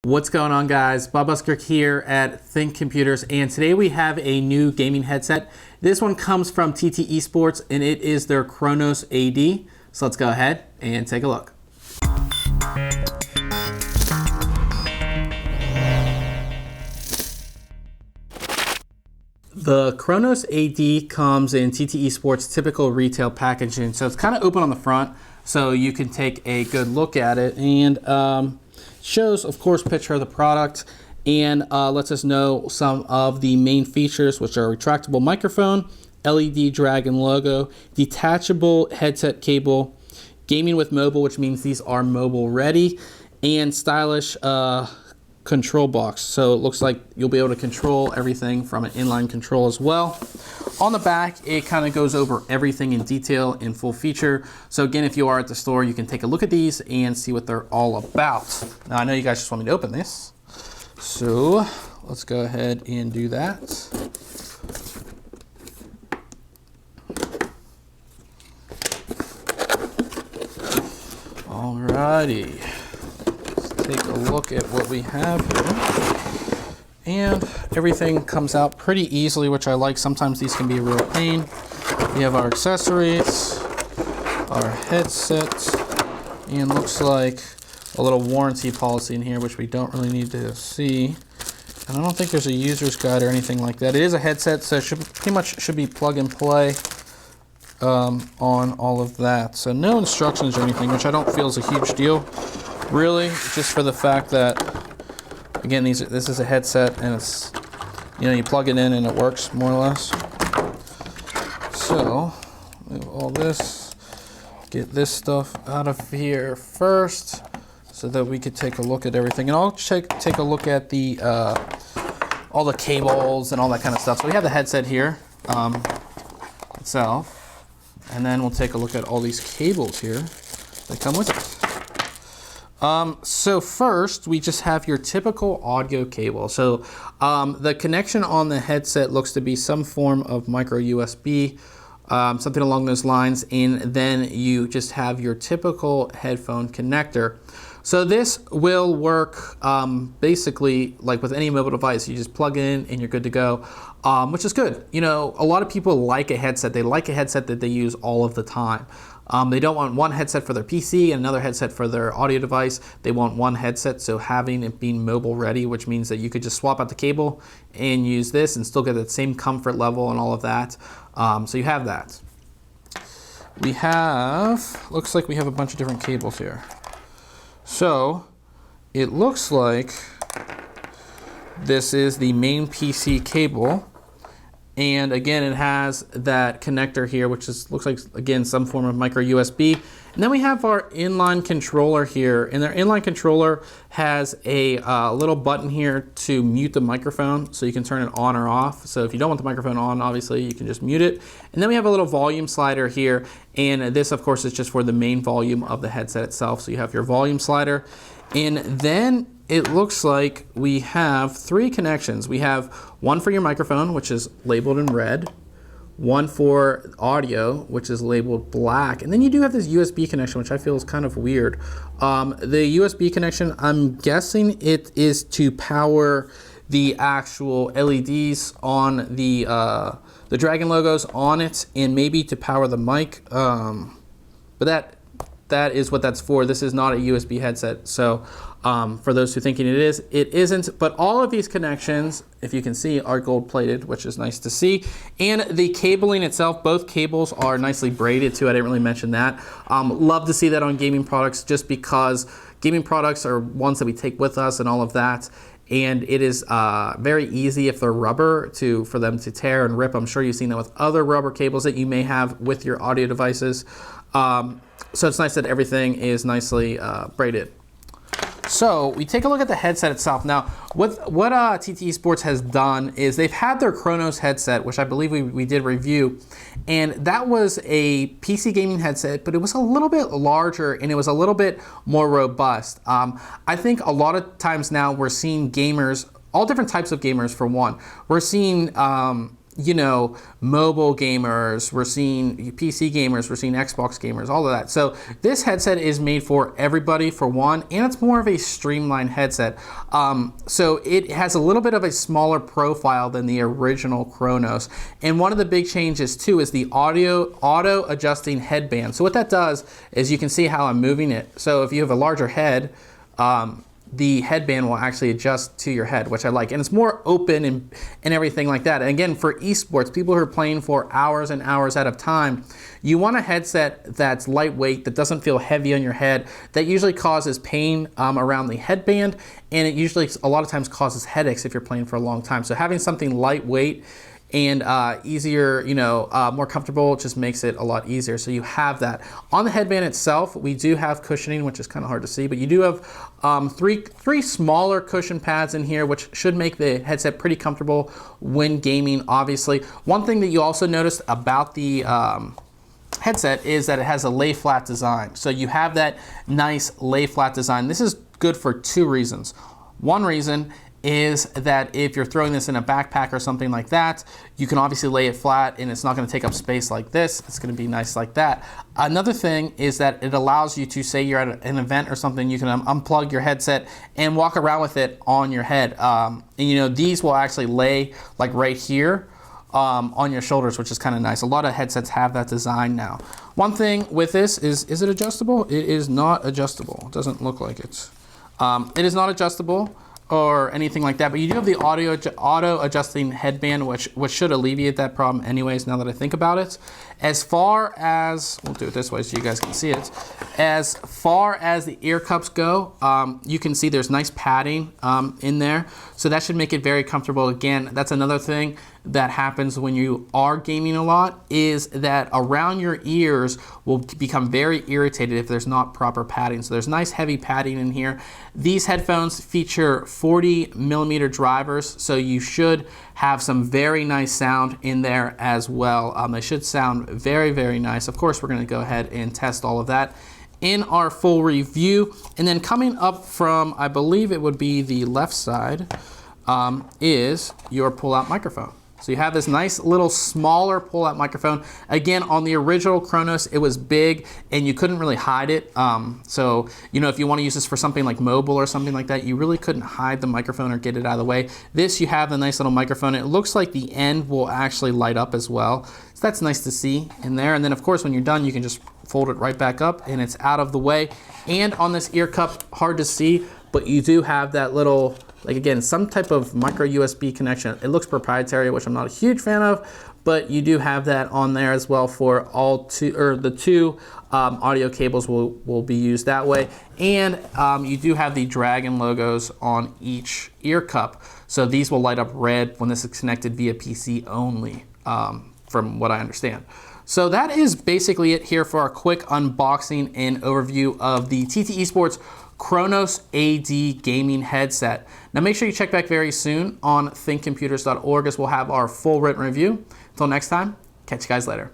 What's going on, guys? Bob Buskirk here at ThinkComputers, and today we have a new gaming headset. This one comes from TT eSports, and it is their Cronos AD. So let's go ahead and take a look. The Cronos AD comes in TT eSports typical retail packaging, so it's kind of open on the front, so you can take a good look at it, and shows, of course, picture of the product, and lets us know some of the main features, which are retractable microphone, LED dragon logo, detachable headset cable, gaming with mobile, which means these are mobile ready, and stylish control box. So it looks like you'll be able to control everything from an inline control as well. On the back, it kind of goes over everything in detail in full feature. So again, if you are at the store, you can take a look at these and see what they're all about. Now I know you guys just want me to open this, so let's go ahead and do that. Alrighty. Take a look at what we have here, and everything comes out pretty easily, which I like. Sometimes these can be a real pain. We have our accessories, our headset, and looks like a little warranty policy in here, which we don't really need to see. And I don't think there's a user's guide or anything like that. It is a headset, so it pretty much should be plug and play on all of that. So no instructions or anything, which I don't feel is a huge deal. Really, just for the fact that, again, this is a headset, and it's, you plug it in and it works more or less. So, move all this, get this stuff out of here first, so that we could take a look at everything. And I'll take a look at the all the cables and all that kind of stuff. So we have the headset here itself, and then we'll take a look at all these cables here that come with it. So first, we just have your typical audio cable. So the connection on the headset looks to be some form of micro USB, something along those lines, and then you just have your typical headphone connector. So this will work basically like with any mobile device. You just plug in and you're good to go, which is good. A lot of people like a headset. They like a headset that they use all of the time. They don't want one headset for their PC and another headset for their audio device. They want one headset, so having it being mobile ready, which means that you could just swap out the cable and use this and still get that same comfort level and all of that. So you have that. Looks like we have a bunch of different cables here. So it looks like this is the main PC cable. And again, it has that connector here, which looks like, again, some form of micro USB. And then we have our inline controller here. And our inline controller has a little button here to mute the microphone, so you can turn it on or off. So if you don't want the microphone on, obviously, you can just mute it. And then we have a little volume slider here. And this, of course, is just for the main volume of the headset itself. So you have your volume slider. And then it looks like we have three connections. We have one for your microphone, which is labeled in red, one for audio, which is labeled black, and then you do have this USB connection, which I feel is kind of weird. The USB connection, I'm guessing it is to power the actual LEDs on the Dragon logos on it, and maybe to power the mic, but that is what that's for. This is not a USB headset, so for those who thinking it is, it isn't. But all of these connections, if you can see, are gold plated, which is nice to see. And the cabling itself, both cables are nicely braided too. I didn't really mention that. Love to see that on gaming products, just because gaming products are ones that we take with us and all of that. And it is very easy, if they're rubber, for them to tear and rip. I'm sure you've seen that with other rubber cables that you may have with your audio devices. So it's nice that everything is nicely braided. So we take a look at the headset itself. Now, what TT eSports has done is they've had their Cronos headset, which I believe we did review, and that was a PC gaming headset, but it was a little bit larger and it was a little bit more robust. I think a lot of times now we're seeing gamers, all different types of gamers for one. We're seeing you know, mobile gamers, we're seeing PC gamers, we're seeing Xbox gamers, all of that. So this headset is made for everybody, for one, and it's more of a streamlined headset. So it has a little bit of a smaller profile than the original Cronos. And one of the big changes too is the auto adjusting headband. So what that does is you can see how I'm moving it. So if you have a larger head, the headband will actually adjust to your head, which I like. And it's more open and everything like that. And again, for esports, people who are playing for hours and hours at a time, you want a headset that's lightweight, that doesn't feel heavy on your head, that usually causes pain around the headband, and it usually a lot of times causes headaches if you're playing for a long time. So having something lightweight and easier, you know, more comfortable, just makes it a lot easier. So you have that. On the headband itself, we do have cushioning, which is kind of hard to see, but you do have three smaller cushion pads in here, which should make the headset pretty comfortable when gaming, obviously. One thing that you also noticed about the headset is that it has a lay flat design. So you have that nice lay flat design. This is good for two reasons. One reason is that if you're throwing this in a backpack or something like that, you can obviously lay it flat and it's not going to take up space like this. It's going to be nice like that. Another thing is that it allows you to, say you're at an event or something, you can unplug your headset and walk around with it on your head. And you know, these will actually lay like right here on your shoulders, which is kind of nice. A lot of headsets have that design now. One thing with this is it adjustable? It is not adjustable. It doesn't look like it. It is not adjustable or anything like that, but you do have the auto adjusting headband, which should alleviate that problem anyways, now that I think about it. As far as, we'll do it this way so you guys can see it. As far as the ear cups go, you can see there's nice padding in there. So that should make it very comfortable. Again, that's another thing that happens when you are gaming a lot, is that around your ears will become very irritated if there's not proper padding. So there's nice heavy padding in here. These headphones feature 40mm drivers, so you should have some very nice sound in there as well. They should sound very, very nice. Of course, we're going to go ahead and test all of that in our full review. And then coming up from, I believe it would be the left side, is your pull-out microphone. So you have this nice little smaller pull-out microphone. Again, on the original Cronos, it was big and you couldn't really hide it. So, you know, if you want to use this for something like mobile or something like that, you really couldn't hide the microphone or get it out of the way. This, you have the nice little microphone. It looks like the end will actually light up as well. So that's nice to see in there. And then of course, when you're done, you can just fold it right back up and it's out of the way. And on this ear cup, hard to see, but you do have that little, like again, some type of micro USB connection. It looks proprietary, which I'm not a huge fan of, but you do have that on there as well for all two, or the two audio cables will be used that way. And you do have the Dragon logos on each ear cup. So these will light up red when this is connected via PC only, from what I understand. So that is basically it here for our quick unboxing and overview of the TT Esports Cronos AD gaming headset. Now make sure you check back very soon on thinkcomputers.org as we'll have our full written review. Until next time, catch you guys later.